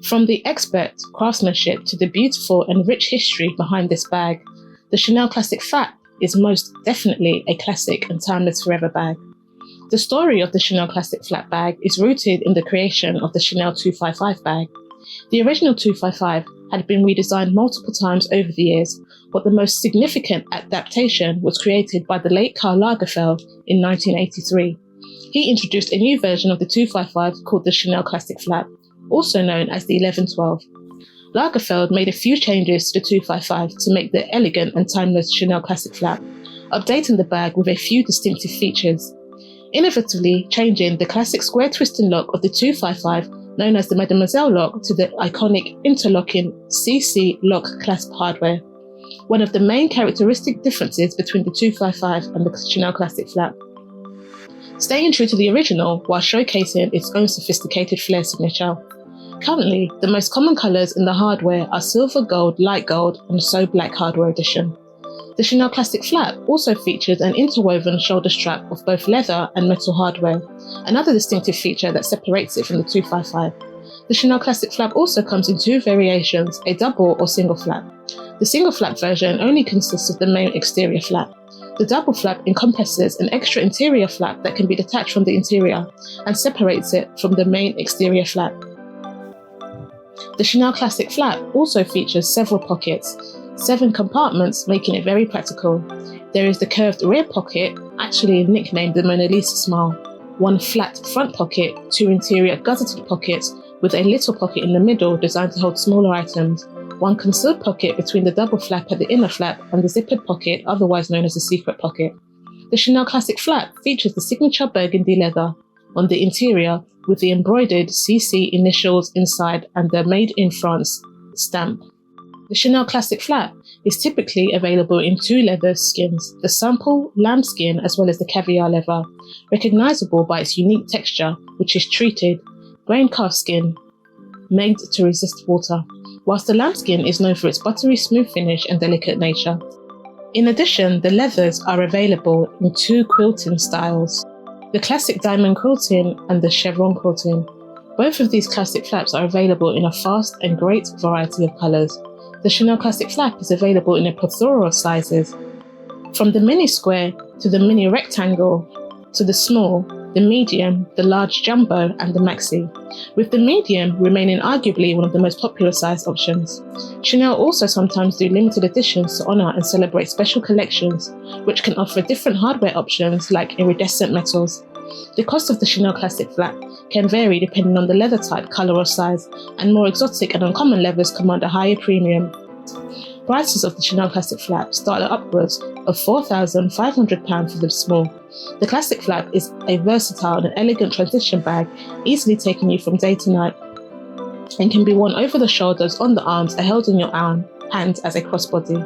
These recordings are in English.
From the expert craftsmanship to the beautiful and rich history behind this bag, the Chanel Classic Flap is most definitely a classic and timeless forever bag. The story of the Chanel Classic Flap bag is rooted in the creation of the Chanel 255 bag. The original 255 had been redesigned multiple times over the years, but the most significant adaptation was created by the late Karl Lagerfeld in 1983. He introduced a new version of the 255 called the Chanel Classic Flap, also known as the 1112. Lagerfeld made a few changes to the 255 to make the elegant and timeless Chanel Classic Flap, updating the bag with a few distinctive features. Innovatively changing the classic square twisting lock of the 255, known as the Mademoiselle lock, to the iconic interlocking CC lock clasp hardware. One of the main characteristic differences between the 255 and the Chanel Classic Flap. Staying true to the original while showcasing its own sophisticated flair signature. Currently, the most common colours in the hardware are silver gold, light gold, and so black hardware edition. The Chanel Classic Flap also features an interwoven shoulder strap of both leather and metal hardware, another distinctive feature that separates it from the 255. The Chanel Classic Flap also comes in two variations, a double or single flap. The single flap version only consists of the main exterior flap. The double flap encompasses an extra interior flap that can be detached from the interior and separates it from the main exterior flap. The Chanel Classic Flap also features several pockets, 7 compartments, making it very practical. There is the curved rear pocket, actually nicknamed the Mona Lisa smile, 1 flat front pocket, 2 interior gusseted pockets with a little pocket in the middle designed to hold smaller items, 1 concealed pocket between the double flap at the inner flap and the zippered pocket, otherwise known as the secret pocket. The Chanel Classic Flap features the signature burgundy leather on the interior with the embroidered CC initials inside and the Made in France stamp. The Chanel Classic Flap is typically available in 2 leather skins, the sample lambskin as well as the caviar leather, recognizable by its unique texture, which is treated grain calf skin made to resist water, whilst the lambskin is known for its buttery smooth finish and delicate nature. In addition, the leathers are available in 2 quilting styles, the classic diamond quilting and the chevron quilting. Both of these classic flaps are available in a vast and great variety of colours. The Chanel Classic Flap is available in a plethora of sizes, from the mini square to the mini rectangle to the small, the medium, the large jumbo and the maxi, with the medium remaining arguably one of the most popular size options. Chanel also sometimes do limited editions to honour and celebrate special collections, which can offer different hardware options like iridescent metals. The cost of the Chanel Classic Flap can vary depending on the leather type, colour or size, and more exotic and uncommon leathers command a higher premium. Prices of the Chanel Classic Flap start at upwards of £4,500 for the small. The Classic Flap is a versatile and elegant transition bag, easily taking you from day to night, and can be worn over the shoulders, on the arms, or held in your hand as a crossbody.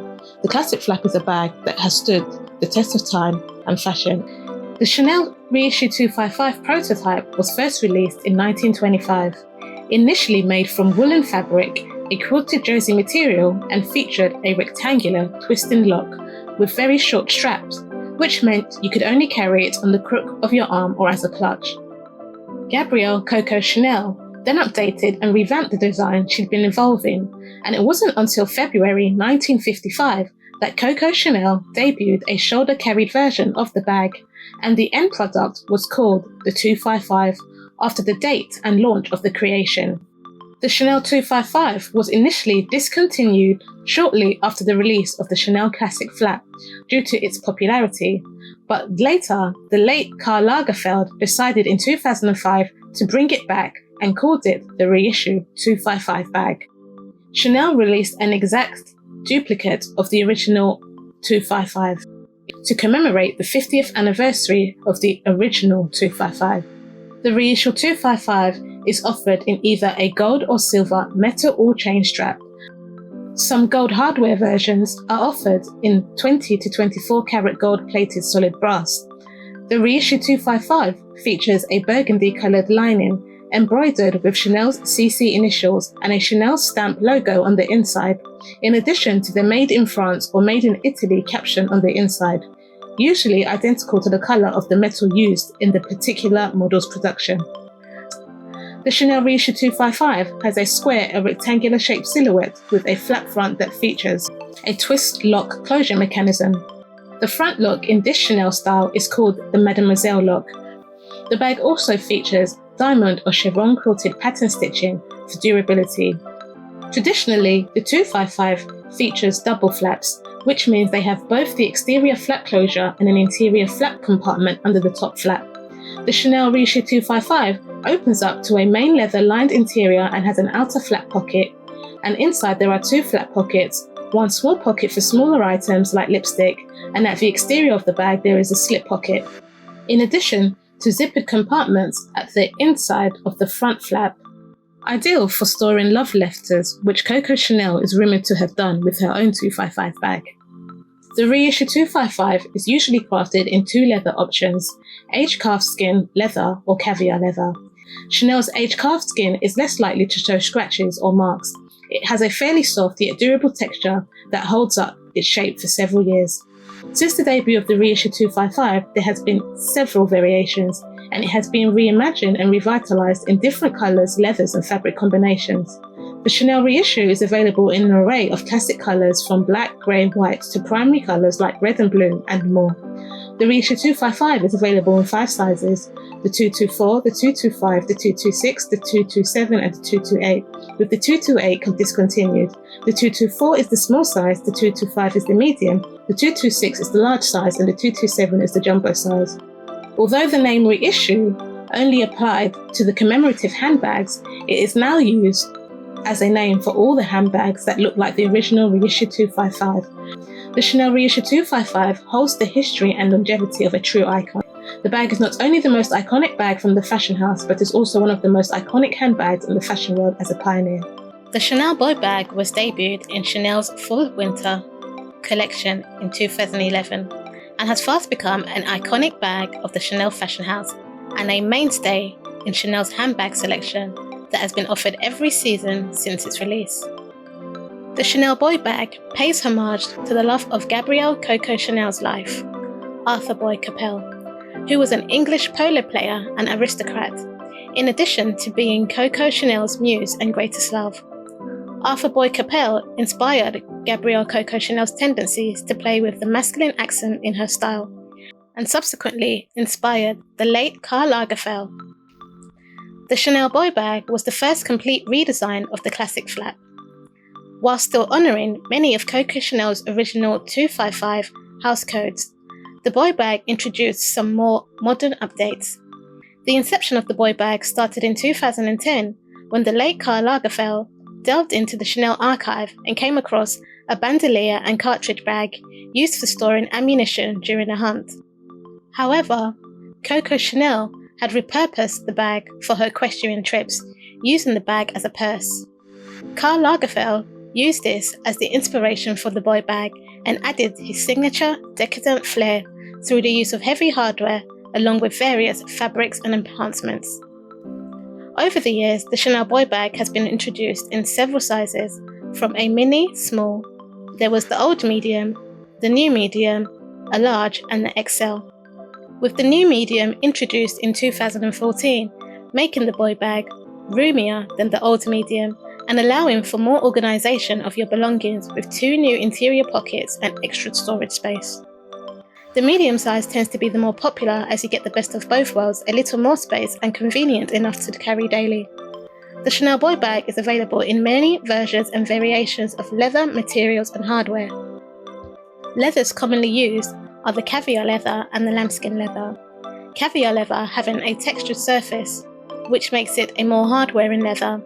The Classic Flap is a bag that has stood the test of time and fashion. The Chanel reissue 255 prototype was first released in 1925, initially made from woolen fabric, a quilted jersey material, and featured a rectangular twisting lock with very short straps, which meant you could only carry it on the crook of your arm or as a clutch. Gabrielle Coco Chanel then updated and revamped the design she'd been involved in, and it wasn't until February 1955 that Coco Chanel debuted a shoulder-carried version of the bag, and the end product was called the 255 after the date and launch of the creation. The Chanel 255 was initially discontinued shortly after the release of the Chanel Classic Flap due to its popularity, but later the late Karl Lagerfeld decided in 2005 to bring it back and called it the reissue 255 bag. Chanel released an exact duplicate of the original 255 to commemorate the 50th anniversary of the original 255. The reissue 255 is offered in either a gold or silver metal all-chain strap. Some gold hardware versions are offered in 20 to 24 karat gold plated solid brass. The reissue 255 features a burgundy coloured lining embroidered with Chanel's CC initials and a Chanel stamp logo on the inside, in addition to the Made in France or Made in Italy caption on the inside, usually identical to the colour of the metal used in the particular model's production. The Chanel reissue 255 has a square or rectangular shaped silhouette with a flap front that features a twist lock closure mechanism. The front lock in this Chanel style is called the Mademoiselle lock. The bag also features diamond or chevron quilted pattern stitching for durability. Traditionally, the 255 features double flaps, which means they have both the exterior flap closure and an interior flap compartment under the top flap. The Chanel reissue 255 opens up to a main leather lined interior and has an outer flap pocket, and inside there are two flap pockets, one small pocket for smaller items like lipstick, and at the exterior of the bag there is a slip pocket. In addition to zippered compartments at the inside of the front flap, ideal for storing love letters, which Coco Chanel is rumoured to have done with her own 255 bag. The reissue 255 is usually crafted in two leather options, aged calfskin leather or caviar leather. Chanel's aged calfskin is less likely to show scratches or marks. It has a fairly soft yet durable texture that holds up its shape for several years. Since the debut of the reissue 255, there has been several variations, and it has been reimagined and revitalized in different colors, leathers and fabric combinations. The Chanel reissue is available in an array of classic colors from black, grey and white to primary colors like red and blue and more. The reissue 255 is available in 5 sizes, the 224, the 225, the 226, the 227 and the 228, with the 228 discontinued. The 224 is the small size, the 225 is the medium, the 226 is the large size and the 227 is the jumbo size. Although the name reissue only applied to the commemorative handbags, it is now used as a name for all the handbags that look like the original reissue 255. The Chanel reissue 255 holds the history and longevity of a true icon. The bag is not only the most iconic bag from the fashion house, but is also one of the most iconic handbags in the fashion world as a pioneer. The Chanel Boy bag was debuted in Chanel's Fall/Winter collection in 2011 and has fast become an iconic bag of the Chanel fashion house and a mainstay in Chanel's handbag selection that has been offered every season since its release. The Chanel Boy bag pays homage to the love of Gabrielle Coco Chanel's life, Arthur Boyd Capel, who was an English polo player and aristocrat, in addition to being Coco Chanel's muse and greatest love. Arthur Boyd Capel inspired Gabrielle Coco Chanel's tendencies to play with the masculine accent in her style, and subsequently inspired the late Karl Lagerfeld. The Chanel Boy bag was the first complete redesign of the classic flap. While still honouring many of Coco Chanel's original 255 house codes, the Boy bag introduced some more modern updates. The inception of the Boy bag started in 2010 when the late Karl Lagerfeld delved into the Chanel archive and came across a bandolier and cartridge bag used for storing ammunition during a hunt. However, Coco Chanel had repurposed the bag for her equestrian trips, using the bag as a purse. Karl Lagerfeld used this as the inspiration for the Boy bag and added his signature decadent flair through the use of heavy hardware along with various fabrics and enhancements. Over the years, the Chanel Boy bag has been introduced in several sizes, from a mini, small, there was the old medium, the new medium, a large and the XL. With the new medium introduced in 2014, making the Boy bag roomier than the old medium and allowing for more organisation of your belongings with 2 new interior pockets and extra storage space. The medium size tends to be the more popular as you get the best of both worlds, a little more space and convenient enough to carry daily. The Chanel Boy bag is available in many versions and variations of leather, materials and hardware. Leathers commonly used are the caviar leather and the lambskin leather. Caviar leather having a textured surface, which makes it a more hard-wearing leather,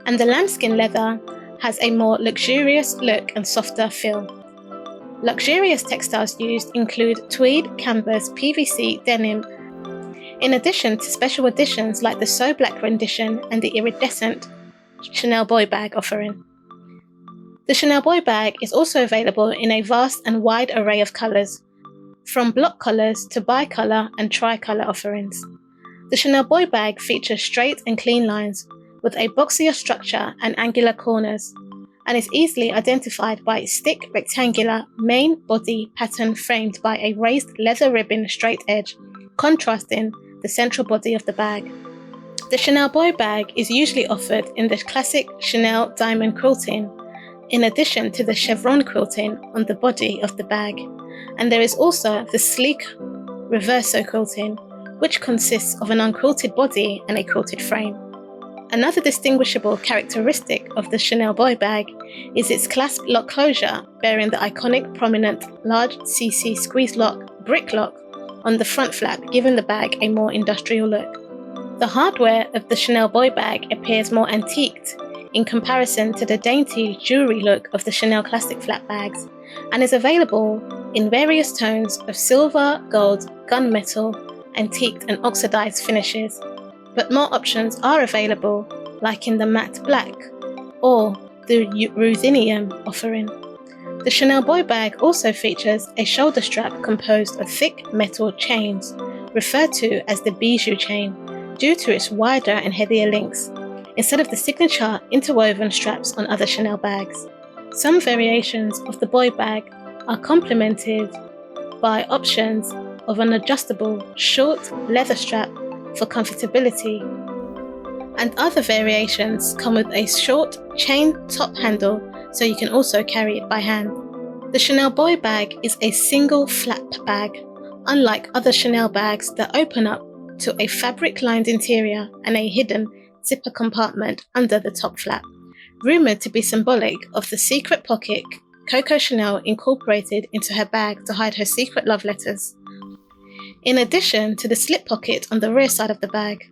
and the lambskin leather has a more luxurious look and softer feel. Luxurious textiles used include tweed, canvas, PVC, denim, in addition to special editions like the So Black rendition and the iridescent Chanel Boy bag offering. The Chanel Boy bag is also available in a vast and wide array of colours, from block colours to bi-colour and tri-colour offerings. The Chanel Boy bag features straight and clean lines, with a boxier structure and angular corners, and is easily identified by its thick rectangular main body pattern framed by a raised leather ribbon straight edge, contrasting the central body of the bag. The Chanel boy bag is usually offered in the classic Chanel diamond quilting, in addition to the chevron quilting on the body of the bag, and there is also the sleek reverso quilting, which consists of an unquilted body and a quilted frame. Another distinguishable characteristic of the Chanel boy bag is its clasp lock closure, bearing the iconic prominent large CC squeeze lock brick lock on the front flap, giving the bag a more industrial look. The hardware of the Chanel boy bag appears more antiqued in comparison to the dainty jewelry look of the Chanel classic flap bags, and is available in various tones of silver, gold, gunmetal, antiqued and oxidized finishes. But more options are available, like in the matte black or the ruthenium offering. The Chanel boy bag also features a shoulder strap composed of thick metal chains, referred to as the bijou chain, due to its wider and heavier links, instead of the signature interwoven straps on other Chanel bags. Some variations of the boy bag are complemented by options of an adjustable short leather strap for comfortability, and other variations come with a short chain top handle so you can also carry it by hand. The Chanel boy bag is a single flap bag, unlike other Chanel bags that open up to a fabric-lined interior and a hidden zipper compartment under the top flap, rumoured to be symbolic of the secret pocket Coco Chanel incorporated into her bag to hide her secret love letters, in addition to the slip pocket on the rear side of the bag.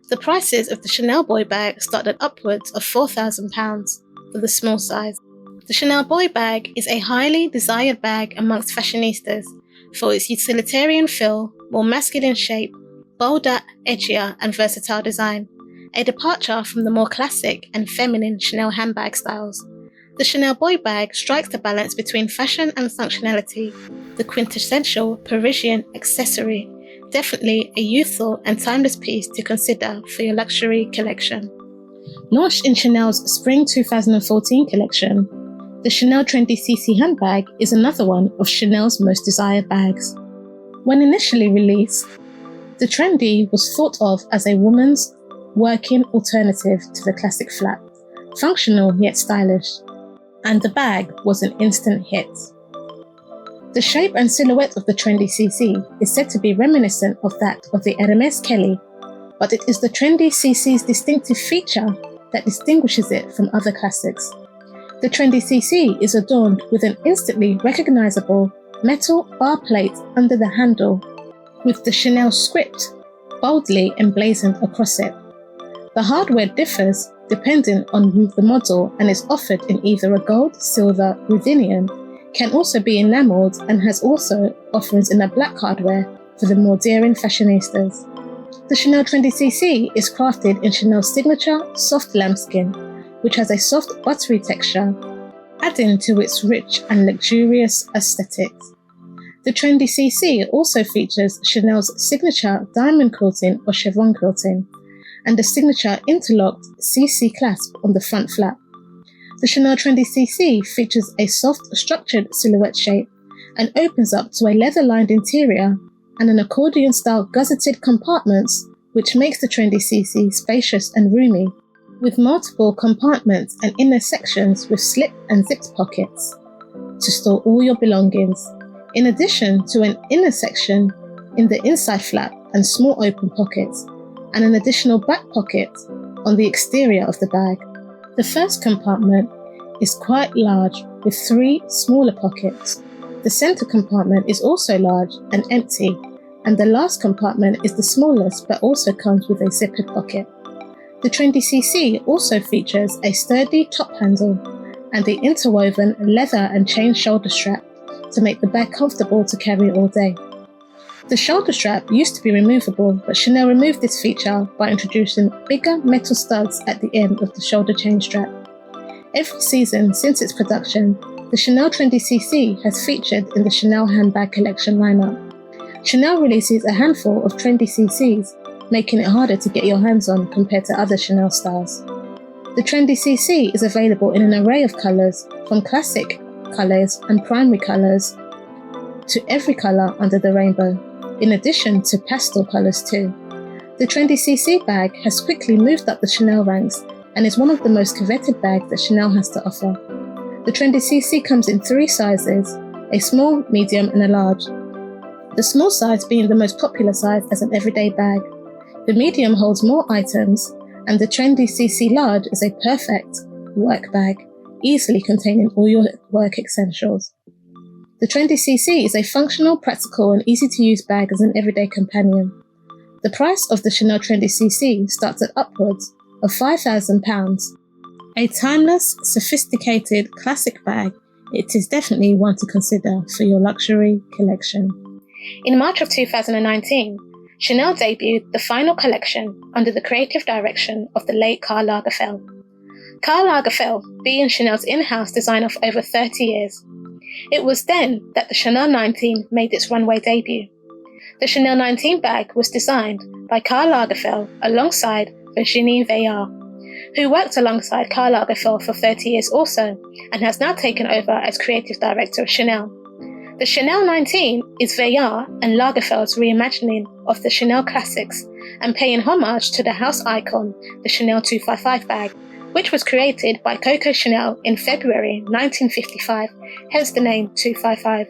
The prices of the Chanel boy bag start at upwards of £4,000 for the small size. The Chanel boy bag is a highly desired bag amongst fashionistas for its utilitarian feel, more masculine shape, bolder, edgier and versatile design, a departure from the more classic and feminine Chanel handbag styles. The Chanel boy bag strikes the balance between fashion and functionality, the quintessential Parisian accessory, definitely a youthful and timeless piece to consider for your luxury collection. Launched in Chanel's Spring 2014 collection, the Chanel Trendy CC handbag is another one of Chanel's most desired bags. When initially released, the Trendy was thought of as a woman's working alternative to the classic flap, functional yet stylish, and the bag was an instant hit. The shape and silhouette of the Trendy CC is said to be reminiscent of that of the Hermes Kelly, but it is the Trendy CC's distinctive feature that distinguishes it from other classics. The Trendy CC is adorned with an instantly recognizable metal bar plate under the handle, with the Chanel script boldly emblazoned across it. The hardware differs depending on the model and is offered in either a gold, silver, ruthenium, can also be enamelled, and has also offerings in a black hardware for the more daring fashionistas. The Chanel Trendy CC is crafted in Chanel's signature soft lambskin, which has a soft buttery texture, adding to its rich and luxurious aesthetics. The Trendy CC also features Chanel's signature diamond quilting or chevron quilting, and a signature interlocked CC clasp on the front flap. The Chanel Trendy CC features a soft structured silhouette shape and opens up to a leather-lined interior and an accordion-style gusseted compartments, which makes the Trendy CC spacious and roomy, with multiple compartments and inner sections with slip and zipped pockets to store all your belongings, in addition to an inner section in the inside flap and small open pockets, and an additional back pocket on the exterior of the bag. The first compartment is quite large with 3 smaller pockets. The center compartment is also large and empty, and the last compartment is the smallest but also comes with a zippered pocket. The Trendy CC also features a sturdy top handle and the interwoven leather and chain shoulder strap to make the bag comfortable to carry all day. The shoulder strap used to be removable, but Chanel removed this feature by introducing bigger metal studs at the end of the shoulder chain strap. Every season since its production, the Chanel Trendy CC has featured in the Chanel handbag collection lineup. Chanel releases a handful of Trendy CCs, making it harder to get your hands on compared to other Chanel styles. The Trendy CC is available in an array of colours, from classic colours and primary colours to every colour under the rainbow, in addition to pastel colours too. The Trendy CC bag has quickly moved up the Chanel ranks and is one of the most coveted bags that Chanel has to offer. The Trendy CC comes in 3 sizes, a small, medium and a large. The small size being the most popular size as an everyday bag. The medium holds more items, and the Trendy CC large is a perfect work bag, easily containing all your work essentials. The Trendy CC is a functional, practical and easy to use bag as an everyday companion. The price of the Chanel Trendy CC starts at upwards of £5,000. A timeless, sophisticated, classic bag, it is definitely one to consider for your luxury collection. In March of 2019, Chanel debuted the final collection under the creative direction of the late Karl Lagerfeld. Karl Lagerfeld being Chanel's in-house designer for over 30 years. It was then that the Chanel 19 made its runway debut. The Chanel 19 bag was designed by Karl Lagerfeld alongside Virginie Veillard, who worked alongside Karl Lagerfeld for 30 years also, and has now taken over as creative director of Chanel. The Chanel 19 is Veillard and Lagerfeld's reimagining of the Chanel classics and paying homage to the house icon, the Chanel 255 bag, which was created by Coco Chanel in February 1955, hence the name 255.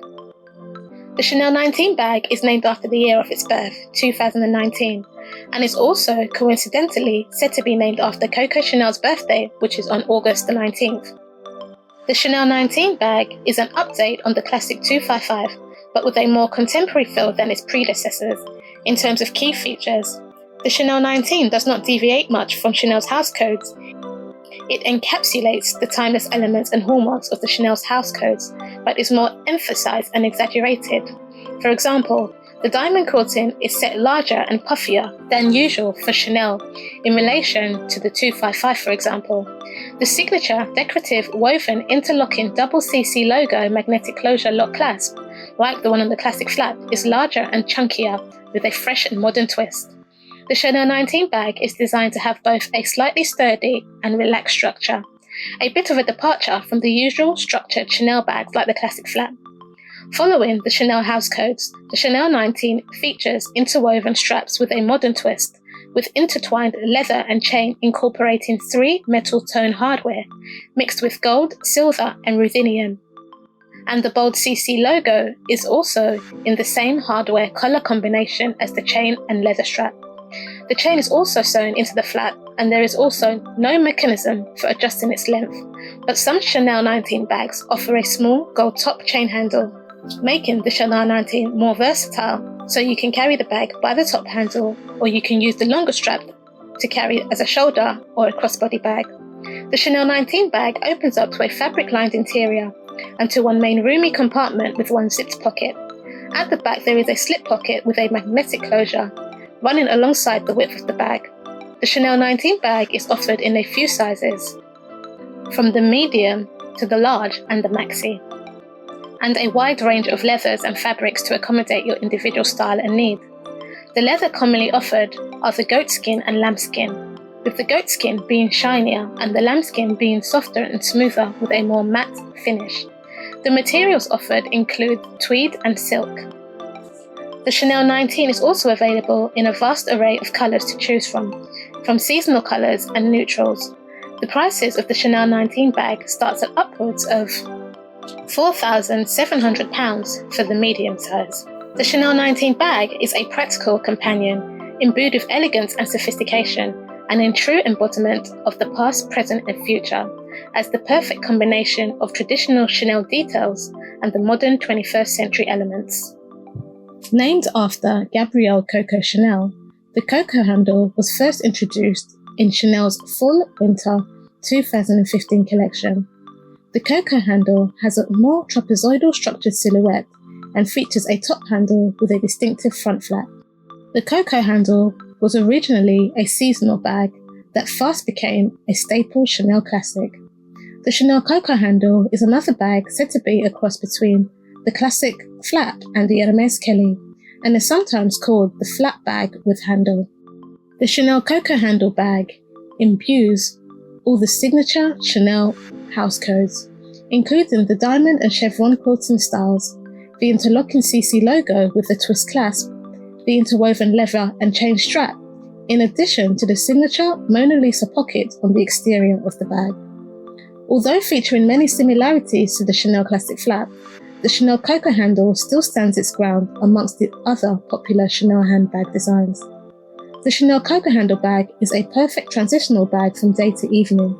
The Chanel 19 bag is named after the year of its birth, 2019, and is also coincidentally said to be named after Coco Chanel's birthday, which is on August the 19th. The Chanel 19 bag is an update on the classic 255, but with a more contemporary feel than its predecessors in terms of key features. The Chanel 19 does not deviate much from Chanel's house codes. It encapsulates the timeless elements and hallmarks of the Chanel's house codes, but is more emphasized and exaggerated. For example, the diamond quilting is set larger and puffier than usual for Chanel in relation to the 255, for example. The signature decorative woven interlocking double CC logo magnetic closure lock clasp, like the one on the classic flap, is larger and chunkier with a fresh and modern twist. The Chanel 19 bag is designed to have both a slightly sturdy and relaxed structure, a bit of a departure from the usual structured Chanel bags like the classic flap. Following the Chanel house codes, the Chanel 19 features interwoven straps with a modern twist, with intertwined leather and chain incorporating 3 metal tone hardware, mixed with gold, silver and ruthenium. And the bold CC logo is also in the same hardware color combination as the chain and leather strap. The chain is also sewn into the flap, and there is also no mechanism for adjusting its length, but some Chanel 19 bags offer a small gold top chain handle, making the Chanel 19 more versatile, so you can carry the bag by the top handle, or you can use the longer strap to carry as a shoulder or a crossbody bag. The Chanel 19 bag opens up to a fabric-lined interior and to one main roomy compartment with one zipped pocket. At the back there is a slip pocket with a magnetic closure, running alongside the width of the bag. The Chanel 19 bag is offered in a few sizes, from the medium to the large and the maxi, and a wide range of leathers and fabrics to accommodate your individual style and need. The leather commonly offered are the goatskin and lambskin, with the goatskin being shinier and the lambskin being softer and smoother with a more matte finish. The materials offered include tweed and silk. The Chanel 19 is also available in a vast array of colours to choose from seasonal colours and neutrals. The prices of the Chanel 19 bag starts at upwards of £4,700 for the medium size. The Chanel 19 bag is a practical companion, imbued with elegance and sophistication, and in true embodiment of the past, present and future, as the perfect combination of traditional Chanel details and the modern 21st century elements. Named after Gabrielle Coco Chanel, the Coco handle was first introduced in Chanel's Fall/Winter 2015 collection. The Coco handle has a more trapezoidal structured silhouette and features a top handle with a distinctive front flap. The Coco handle was originally a seasonal bag that fast became a staple Chanel classic. The Chanel Coco handle is another bag said to be a cross between the classic flap and the Hermès Kelly, and is sometimes called the flap bag with handle. The Chanel Coco handle bag imbues all the signature Chanel house codes, including the diamond and chevron quilting styles, the interlocking CC logo with the twist clasp, the interwoven leather and chain strap, in addition to the signature Mona Lisa pocket on the exterior of the bag. Although featuring many similarities to the Chanel classic flap, the Chanel Coco handle still stands its ground amongst the other popular Chanel handbag designs. The Chanel Coco handle bag is a perfect transitional bag from day to evening.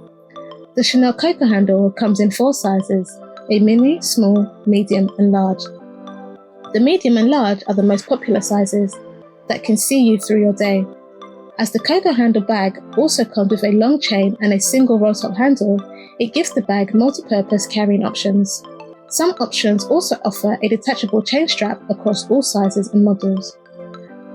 The Chanel Coco handle comes in 4 sizes: a mini, small, medium and large. The medium and large are the most popular sizes that can see you through your day. As the Coco handle bag also comes with a long chain and a single roll top handle, it gives the bag multi-purpose carrying options. Some options also offer a detachable chain strap across all sizes and models.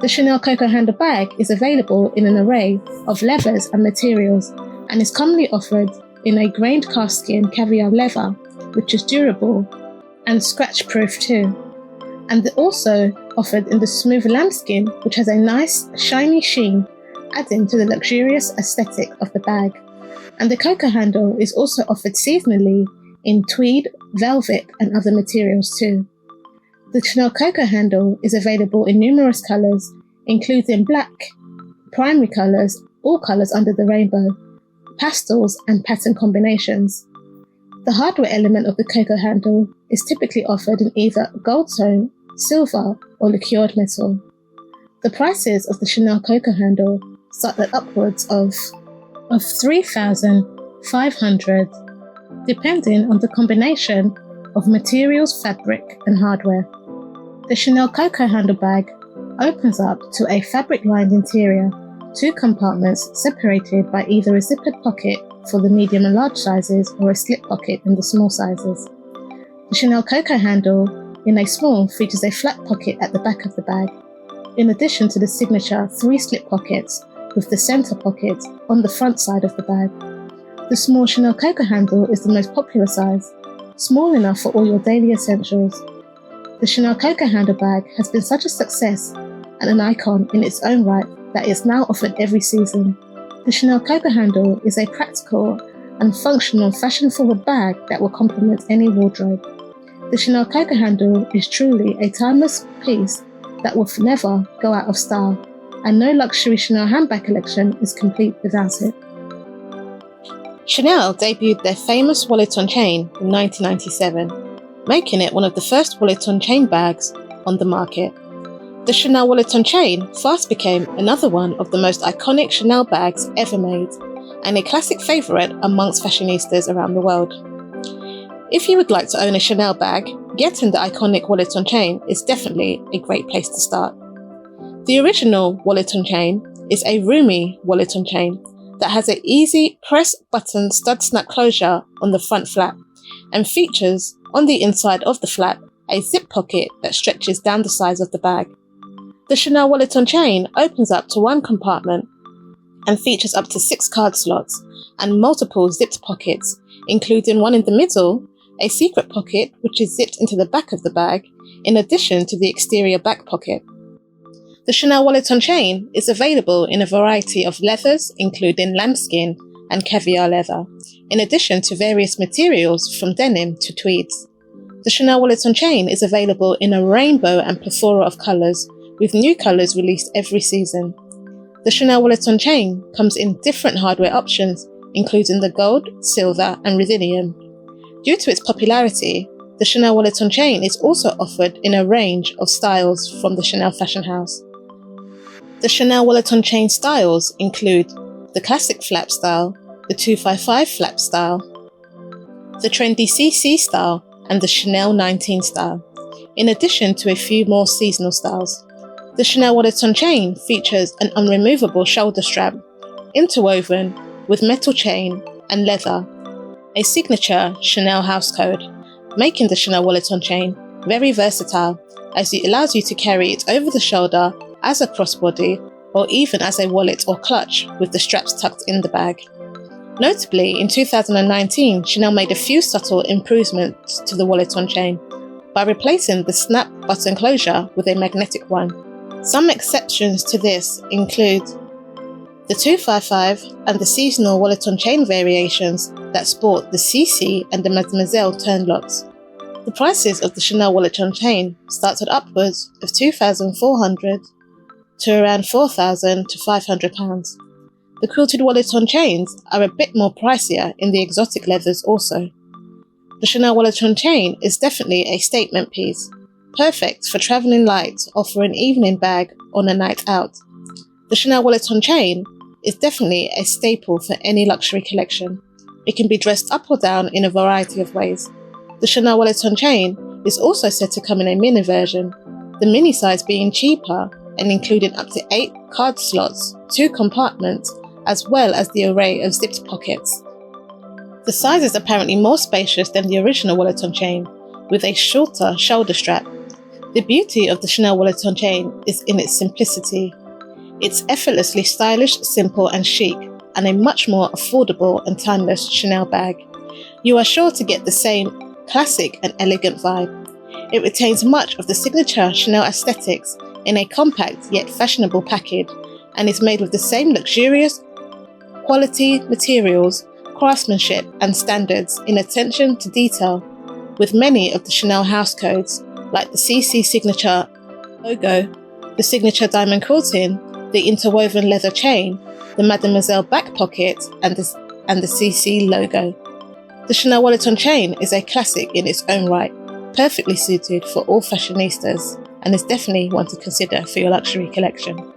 The Chanel Coco handle bag is available in an array of leathers and materials and is commonly offered in a grained calfskin caviar leather, which is durable and scratch-proof too, and also offered in the smooth lambskin, which has a nice shiny sheen, adding to the luxurious aesthetic of the bag. And the Coco handle is also offered seasonally in tweed, velvet and other materials too. The Chanel Coco handle is available in numerous colours, including black, primary colours, all colours under the rainbow, pastels and pattern combinations. The hardware element of the Coco handle is typically offered in either gold tone, silver or liqueured metal. The prices of the Chanel Coco handle start at upwards of $3,500, depending on the combination of materials, fabric and hardware. The Chanel Coco handle bag opens up to a fabric-lined interior, 2 compartments separated by either a zippered pocket for the medium and large sizes or a slip pocket in the small sizes. The Chanel Coco handle in a small features a flat pocket at the back of the bag, in addition to the signature 3 slip pockets with the center pocket on the front side of the bag. The small Chanel Coco handle is the most popular size, small enough for all your daily essentials. The Chanel Coco handle bag has been such a success and an icon in its own right that is now offered every season. The Chanel Coco handle is a practical and functional fashion-forward bag that will complement any wardrobe. The Chanel Coco handle is truly a timeless piece that will never go out of style, and no luxury Chanel handbag collection is complete without it. Chanel debuted their famous wallet on chain in 1997, making it one of the first wallet on chain bags on the market. The Chanel wallet on chain fast became another one of the most iconic Chanel bags ever made, and a classic favourite amongst fashionistas around the world. If you would like to own a Chanel bag, getting the iconic wallet on chain is definitely a great place to start. The original wallet on chain is a roomy wallet on chain that has an easy press button stud snap closure on the front flap and features on the inside of the flap a zip pocket that stretches down the sides of the bag. The Chanel wallet on chain opens up to 1 compartment and features up to 6 card slots and multiple zipped pockets, including one in the middle, a secret pocket which is zipped into the back of the bag, in addition to the exterior back pocket. The Chanel wallet on chain is available in a variety of leathers, including lambskin and caviar leather, in addition to various materials from denim to tweeds. The Chanel wallet on chain is available in a rainbow and plethora of colours, with new colours released every season. The Chanel wallet on chain comes in different hardware options, including the gold, silver and ruthenium. Due to its popularity, the Chanel wallet on chain is also offered in a range of styles from the Chanel fashion house. The Chanel wallet on chain styles include the classic flap style, the 255 flap style, the Trendy CC style and the Chanel 19 style, in addition to a few more seasonal styles. The Chanel wallet on chain features an unremovable shoulder strap, interwoven with metal chain and leather, a signature Chanel house code, making the Chanel wallet on chain very versatile as it allows you to carry it over the shoulder as a crossbody or even as a wallet or clutch with the straps tucked in the bag. Notably, in 2019, Chanel made a few subtle improvements to the wallet on chain by replacing the snap button closure with a magnetic one. Some exceptions to this include the 255 and the seasonal wallet on chain variations that sport the CC and the Mademoiselle turn locks. The prices of the Chanel wallet on chain start at upwards of $2,400, to around £4,000 to £500. The quilted wallet on chains are a bit more pricier in the exotic leathers also. The Chanel wallet on chain is definitely a statement piece, perfect for travelling light or for an evening bag on a night out. The Chanel wallet on chain is definitely a staple for any luxury collection. It can be dressed up or down in a variety of ways. The Chanel wallet on chain is also said to come in a mini version, the mini size being cheaper and including up to 8 card slots, 2 compartments, as well as the array of zipped pockets. The size is apparently more spacious than the original wallet on chain, with a shorter shoulder strap. The beauty of the Chanel wallet on chain is in its simplicity. It's effortlessly stylish, simple and chic, and a much more affordable and timeless Chanel bag. You are sure to get the same classic and elegant vibe. It retains much of the signature Chanel aesthetics in a compact yet fashionable package, and is made with the same luxurious quality materials, craftsmanship and standards in attention to detail, with many of the Chanel house codes like the CC signature logo, the signature diamond quilting, the interwoven leather chain, the Mademoiselle back pocket and the CC logo. The Chanel wallet on chain is a classic in its own right, perfectly suited for all fashionistas, and is definitely one to consider for your luxury collection.